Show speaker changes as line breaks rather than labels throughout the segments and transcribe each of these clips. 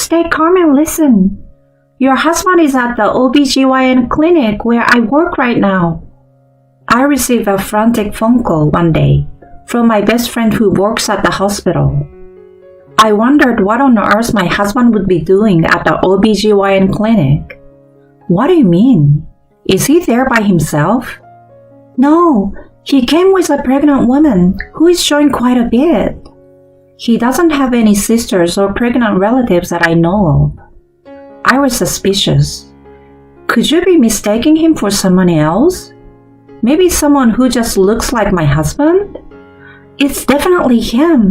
stay calm and listen. Your husband is at the OB/GYN clinic where I work right now. I received a frantic phone call one day from my best friend who works at the hospital. I wondered what on earth my husband would be doing at the OB/GYN clinic. What do you mean? Is he there by himself? No, he came with a pregnant woman who is showing quite a bit. He doesn't have any sisters or pregnant relatives that I know of. I was suspicious. Could you be mistaking him for someone else? Maybe someone who just looks like my husband? It's definitely him.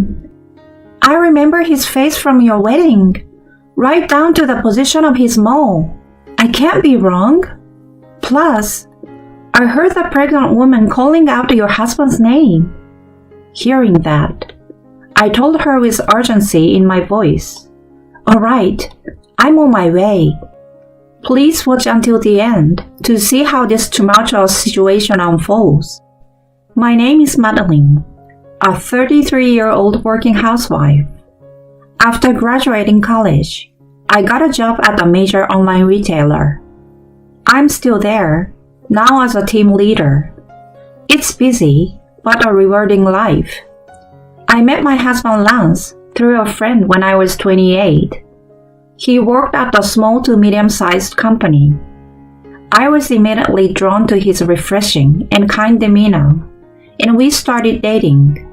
I remember his face from your wedding, right down to the position of his mole. I can't be wrong. Plus, I heard the pregnant woman calling out your husband's name. Hearing that, I told her with urgency in my voice, "All right, I'm on my way. Please watch until the end to see how this tumultuous situation unfolds. My name is Madeline, a 33-year-old working housewife. After graduating college, I got a job at a major online retailer. I'm still there, now as a team leader. It's busy, but a rewarding life. I met my husband Lance through a friend when I was 28. He worked at a small to medium-sized company. I was immediately drawn to his refreshing and kind demeanor, and we started dating.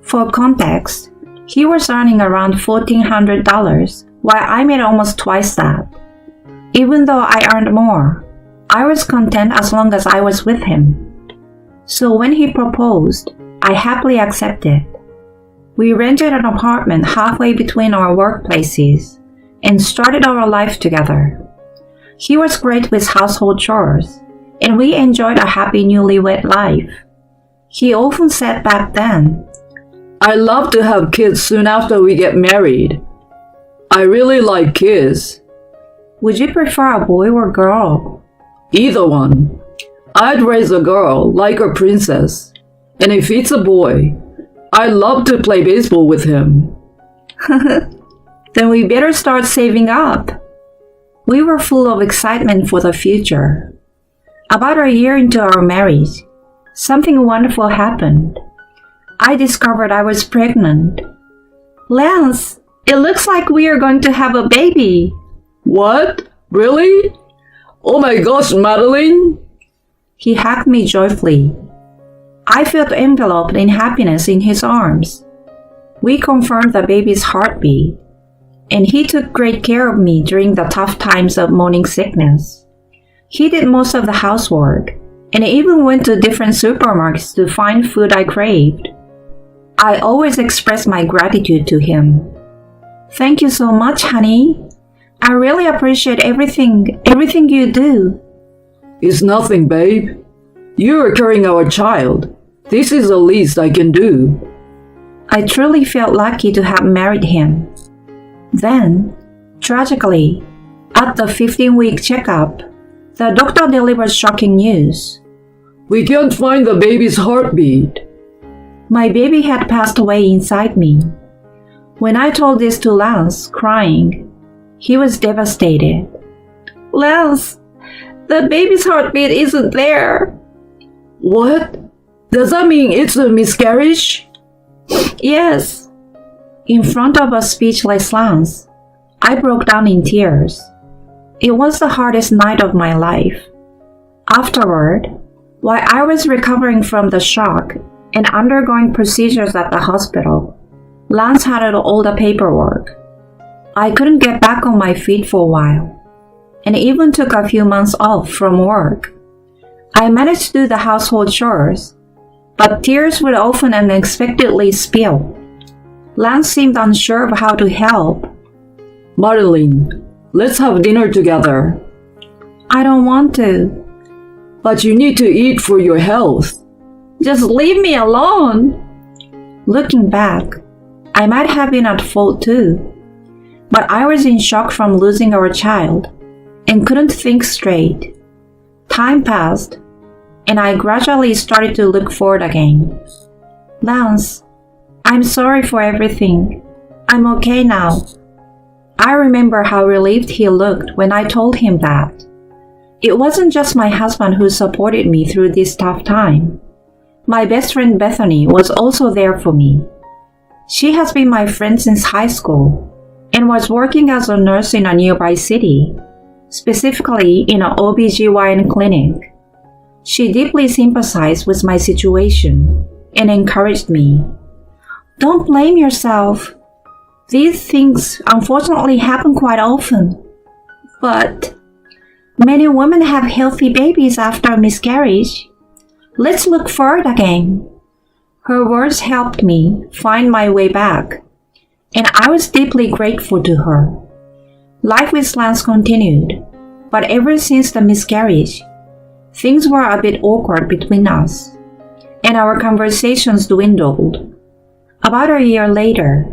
For context, he was earning around $1,400, while I made almost twice that. Even though I earned more, I was content as long as I was with him. So when he proposed, I happily accepted. We rented an apartment halfway between our workplaces and started our life together. He was great with household chores, and we enjoyed a happy newlywed life. He often said back then, "I'd love to have kids soon after we get married. I really like kids." Would you prefer a boy or girl? Either one. I'd raise a girl like a princess. And if it's a boy, I'd love to play baseball with him. Then we better start saving up. We were full of excitement for the future. About a year into our marriage, something wonderful happened. I discovered I was pregnant. "Lance, it looks like we are going to have a baby." "What? Really? Oh my gosh, Madeline!" He hugged me joyfully. I felt enveloped in happiness in his arms. We confirmed the baby's heartbeat, and he took great care of me during the tough times of morning sickness. He did most of the housework, and even went to different supermarkets to find food I craved. I always expressed my gratitude to him. "Thank you so much, honey. I really appreciate everything you do." "It's nothing, babe. You are carrying our child. This is the least I can do." I truly felt lucky to have married him. Then, tragically, at the 15-week checkup, the doctor delivered shocking news. "We can't find the baby's heartbeat." My baby had passed away inside me. When I told this to Lance, crying, he was devastated. "Lance, the baby's heartbeat isn't there." "What? Does that mean it's a miscarriage?" "Yes." In front of a speechless Lance, I broke down in tears. It was the hardest night of my life. Afterward, while I was recovering from the shock and undergoing procedures at the hospital, Lance handled all the paperwork. I couldn't get back on my feet for a while, and even took a few months off from work. I managed to do the household chores, but tears would often unexpectedly spill. Lance seemed unsure of how to help. "Madeline, let's have dinner together." "I don't want to." "But you need to eat for your health." "Just leave me alone." Looking back, I might have been at fault too. But I was in shock from losing our child and couldn't think straight. Time passed, and I gradually started to look forward again. "Lance, I'm sorry for everything. I'm okay now." I remember how relieved he looked when I told him that. It wasn't just my husband who supported me through this tough time. My best friend Bethany was also there for me. She has been my friend since high school and was working as a nurse in a nearby city, specifically in an OB/GYN clinic. She deeply sympathized with my situation and encouraged me. Don't blame yourself. These things unfortunately happen quite often. But many women have healthy babies after a miscarriage. Let's look forward again. Her words helped me find my way back, and I was deeply grateful to her. Life with Lance continued, but ever since the miscarriage, things were a bit awkward between us, and our conversations dwindled. About a year later,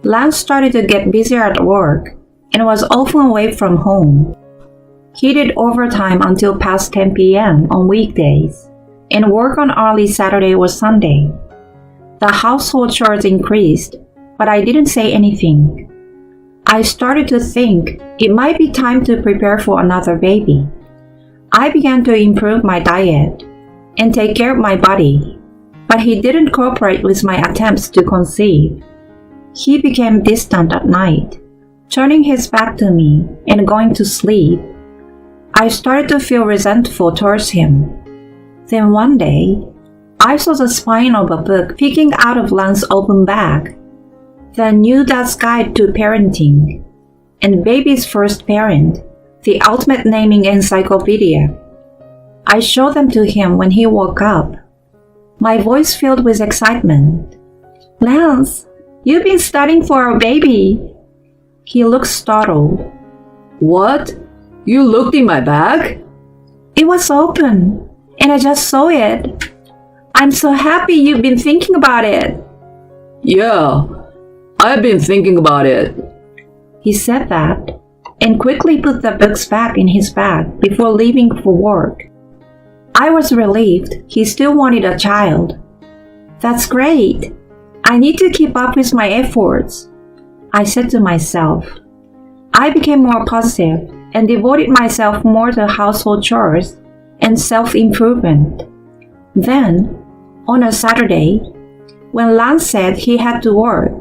Lance started to get busier at work and was often away from home. He did overtime until past 10 p.m. on weekdays and worked on early Saturday or Sunday. The household chores increased, but I didn't say anything. I started to think it might be time to prepare for another baby. I began to improve my diet and take care of my body, but he didn't cooperate with my attempts to conceive. He became distant at night, turning his back to me and going to sleep. I started to feel resentful towards him. Then one day, I saw the spine of a book peeking out of Lance's open bag. The New Dad's Guide to Parenting and Baby's First Parent, the ultimate naming encyclopedia. I showed them to him when he woke up. My voice filled with excitement. Lance, you've been studying for a baby. He looked startled.
What? You looked in my bag?
It was open, and I just saw it. I'm so happy you've been thinking about it.
Yeah, I've been thinking about it.
He said that and quickly put the books back in his bag before leaving for work. I was relieved he still wanted a child. That's great. I need to keep up with my efforts, I said to myself. I became more positive and devoted myself more to household chores and self-improvement. Then, on a Saturday, when Lance said he had to work,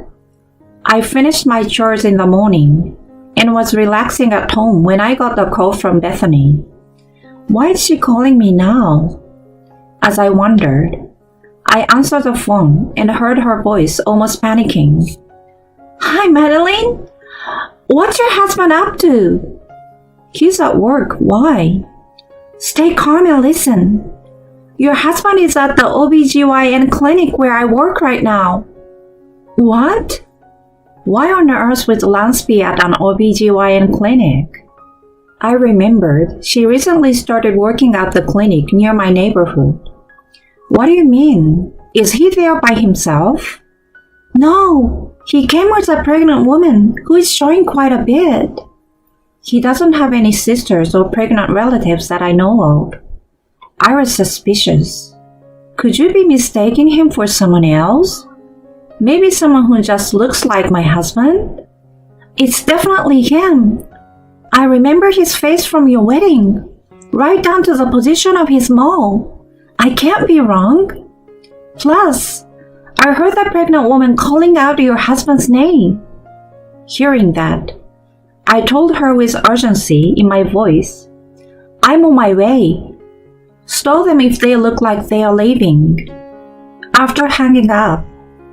I finished my chores in the morning and was relaxing at home when I got a call from Bethany. Why is she calling me now? As I wondered, I answered the phone and heard her voice almost panicking. Hi, Madeline. What's your husband up to? He's at work. Why? Stay calm and listen. Your husband is at the OB/GYN clinic where I work right now. What? Why on earth would Lance be at an OB/GYN clinic? I remembered she recently started working at the clinic near my neighborhood. What do you mean? Is he there by himself? No, he came with a pregnant woman who is showing quite a bit. He doesn't have any sisters or pregnant relatives that I know of. I was suspicious. Could you be mistaking him for someone else? Maybe someone who just looks like my husband? It's definitely him. I remember his face from your wedding, right down to the position of his mole. I can't be wrong. Plus, I heard that pregnant woman calling out your husband's name. Hearing that, I told her with urgency in my voice, I'm on my way. Stop them if they look like they are leaving. After hanging up,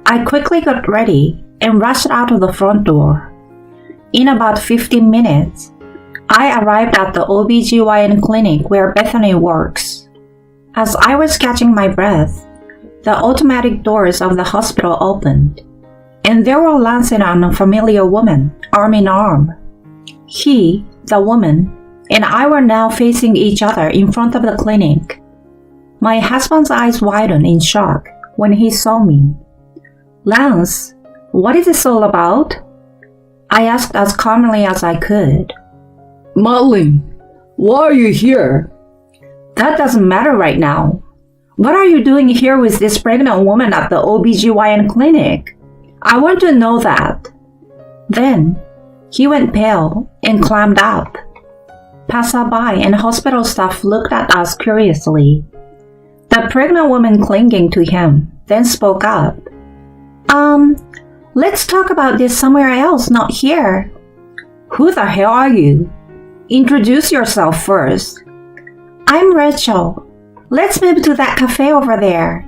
I quickly got ready and rushed out of the front door. In about 15 minutes, I arrived at the OB/GYN clinic where Bethany works. As I was catching my breath, the automatic doors of the hospital opened, and there were Lance and an unfamiliar woman, arm in arm. He, the woman, and I were now facing each other in front of the clinic. My husband's eyes widened in shock when he saw me. Lance, what is this all about? I asked as calmly as I could.
Madeline, why are you here?
That doesn't matter right now. What are you doing here with this pregnant woman at the OB/GYN clinic? I want to know that. Then, He went pale and climbed up. Passerby and hospital staff looked at us curiously. The pregnant woman clinging to him then spoke up. Let's talk about this somewhere else, not here. Who the hell are you? Introduce yourself first. I'm Rachel. Let's move to that cafe over there.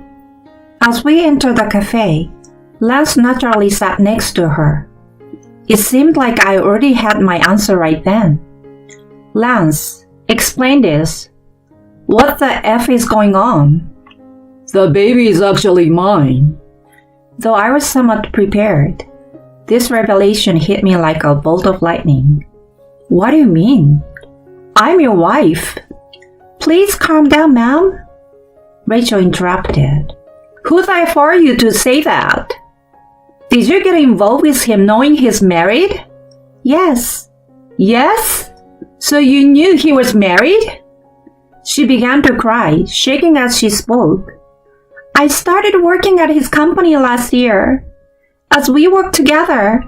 As we entered the cafe, Lance naturally sat next to her. It seemed like I already had my answer right then. Lance, explain this. What the F is going on?
The baby is actually mine.
Though I was somewhat prepared, this revelation hit me like a bolt of lightning. What do you mean? I'm your wife. Please calm down, ma'am. Rachel interrupted. Who the F are you to say that? Did you get involved with him knowing he's married? Yes. Yes? So you knew he was married? She began to cry, shaking as she spoke. I started working at his company last year. As we worked together,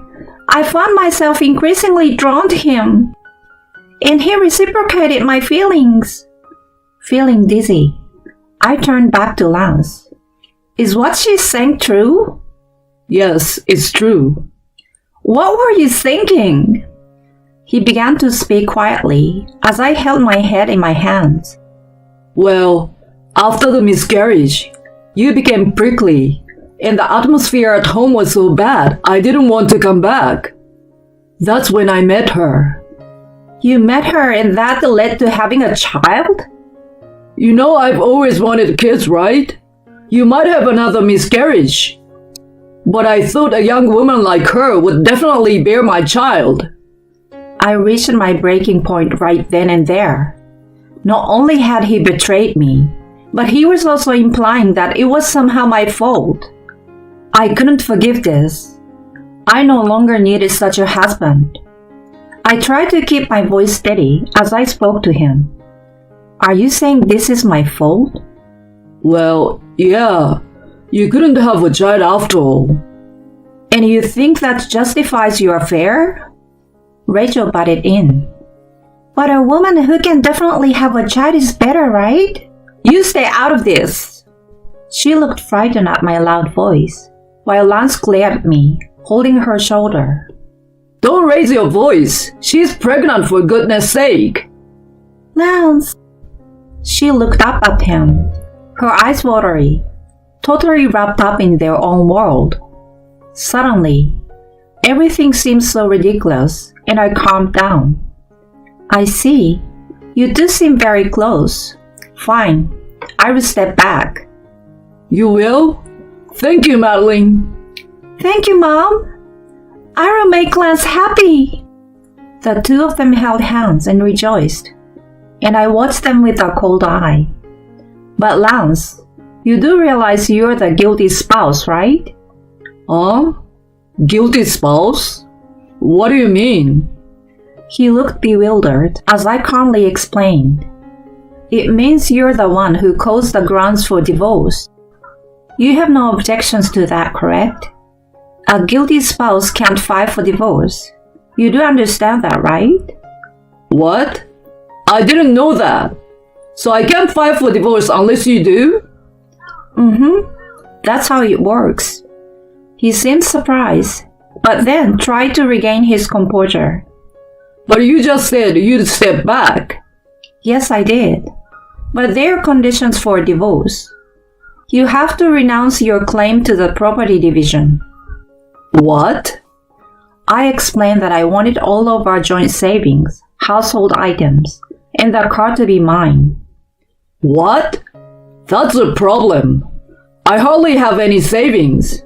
I found myself increasingly drawn to him. And he reciprocated my feelings. Feeling dizzy, I turned back to Lance. Is what she's saying true?
Yes, it's true.
What were you thinking? He began to speak quietly as I held my head in my hands.
Well, after the miscarriage, you became prickly, and the atmosphere at home was so bad I didn't want to come back. That's when I met her.
You met her and that led to having a child?
You know I've always wanted kids, right? You might have another miscarriage. But I thought a young woman like her would definitely bear my child.
I reached my breaking point right then and there. Not only had he betrayed me, but he was also implying that it was somehow my fault. I couldn't forgive this. I no longer needed such a husband. I tried to keep my voice steady as I spoke to him. Are you saying this is my fault?
Well, yeah. You couldn't have a child after all.
And you think that justifies your affair? Rachel butted in. But a woman who can definitely have a child is better, right? You stay out of this. She looked frightened at my loud voice, while Lance glared at me, holding her shoulder.
Don't raise your voice. She's pregnant, for goodness sake.
Lance. She looked up at him, her eyes watery, totally wrapped up in their own world. Suddenly, everything seemed so ridiculous, and I calmed down. I see. You do seem very close. Fine. I will step back.
You will? Thank you, Madeline.
Thank you, Mom. I will make Lance happy. The two of them held hands and rejoiced, and I watched them with a cold eye. But Lance, you do realize you're the guilty spouse, right?
Huh? Guilty spouse? What do you mean?
He looked bewildered as I calmly explained. It means you're the one who caused the grounds for divorce. You have no objections to that, correct? A guilty spouse can't file for divorce. You do understand that, right?
What? I didn't know that. So I can't file for divorce unless you do?
That's how it works. He seemed surprised, but then tried to regain his composure.
But you just said you'd step back.
Yes, I did. But there are conditions for divorce. You have to renounce your claim to the property division.
What?
I explained that I wanted all of our joint savings, household items, and the car to be mine.
What? That's a problem. I hardly have any savings.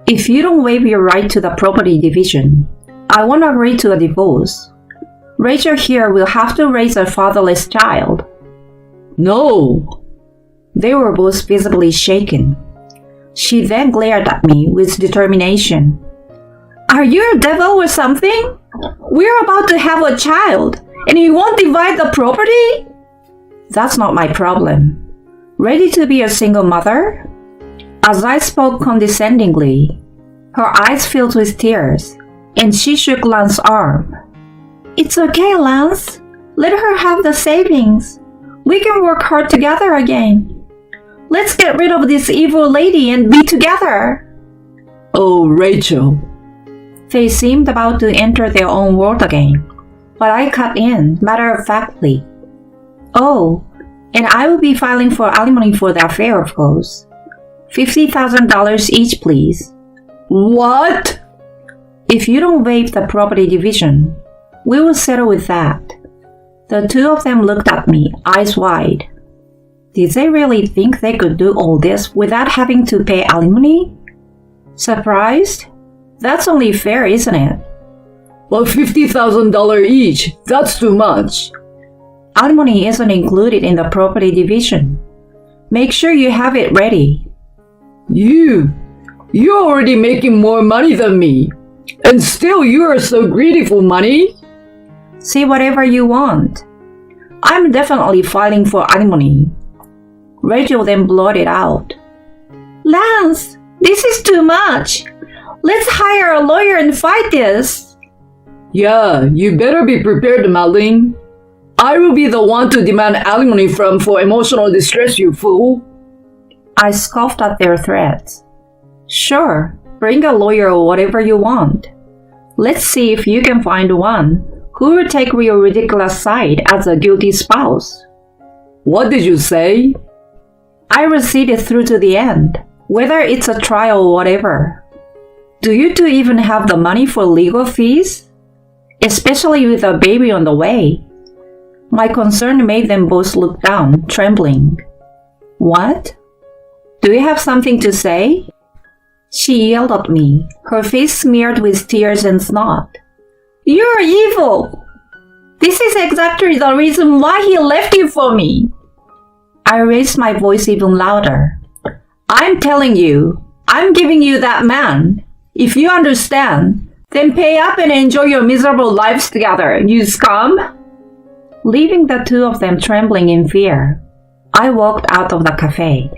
If you don't waive your right to the property division, I won't agree to a divorce. Rachel here will have to raise a fatherless child.
No.
They were both visibly shaken. She then glared at me with determination. Are you a devil or something? We're about to have a child, and you won't divide the property? That's not my problem. Ready to be a single mother? As I spoke condescendingly, her eyes filled with tears, and she shook Lance's arm. It's okay, Lance. Let her have the savings. We can work hard together again. Let's get rid of this evil lady and be together.
Oh, Rachel.
They seemed about to enter their own world again, but I cut in matter-of-factly. Oh, and I will be filing for alimony for the affair, of course. $50,000 each, please.
What?
If you don't waive the property division, we will settle with that. The two of them looked at me, eyes wide. Did they really think they could do all this without having to pay alimony? Surprised? That's only fair, isn't it?
But $50,000 each, that's too much.
Alimony isn't included in the property division. Make sure you have it ready.
You're already making more money than me. And still you are so greedy for money?
See whatever you want. I'm definitely filing for alimony. Rachel then blurted out. Lance, this is too much. Let's hire a lawyer and fight this.
Yeah, you better be prepared, Madeline. I will be the one to demand alimony from for emotional distress, you fool.
I scoffed at their threats. Sure, bring a lawyer or whatever you want. Let's see if you can find one who will take your ridiculous side as a guilty spouse.
What did you say?
I will see it through to the end, whether it's a trial or whatever. Do you two even have the money for legal fees? Especially with a baby on the way. My concern made them both look down, trembling. What? Do you have something to say? She yelled at me, her face smeared with tears and snot. You're evil! This is exactly the reason why he left you for me. I raised my voice even louder. I'm telling you, I'm giving you that man. If you understand, then pay up and enjoy your miserable lives together, you scum! Leaving the two of them trembling in fear, I walked out of the cafe.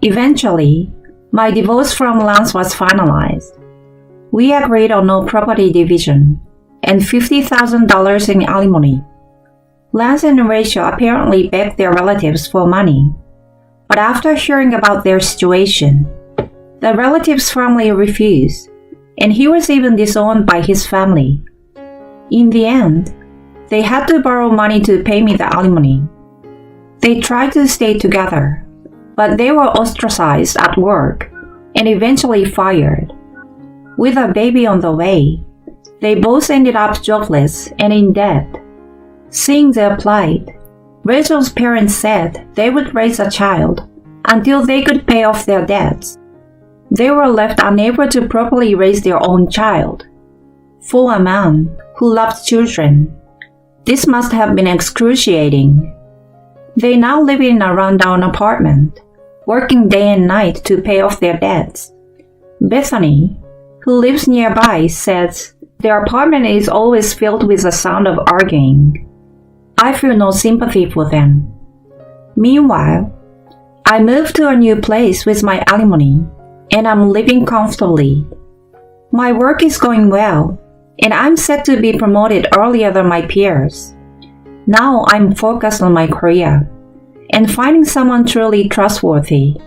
Eventually, my divorce from Lance was finalized. We agreed on no property division and $50,000 in alimony. Lance and Rachel apparently begged their relatives for money, but after hearing about their situation, the relatives firmly refused, and he was even disowned by his family. In the end, they had to borrow money to pay me the alimony. They tried to stay together, but they were ostracized at work and eventually fired. With a baby on the way, they both ended up jobless and in debt. Seeing their plight, Rachel's parents said they would raise a child until they could pay off their debts. They were left unable to properly raise their own child. For a man who loved children, this must have been excruciating. They now live in a rundown apartment, working day and night to pay off their debts. Bethany, who lives nearby, says their apartment is always filled with the sound of arguing. I feel no sympathy for them. Meanwhile, I moved to a new place with my alimony, and I'm living comfortably. My work is going well, and I'm set to be promoted earlier than my peers. Now I'm focused on my career and finding someone truly trustworthy.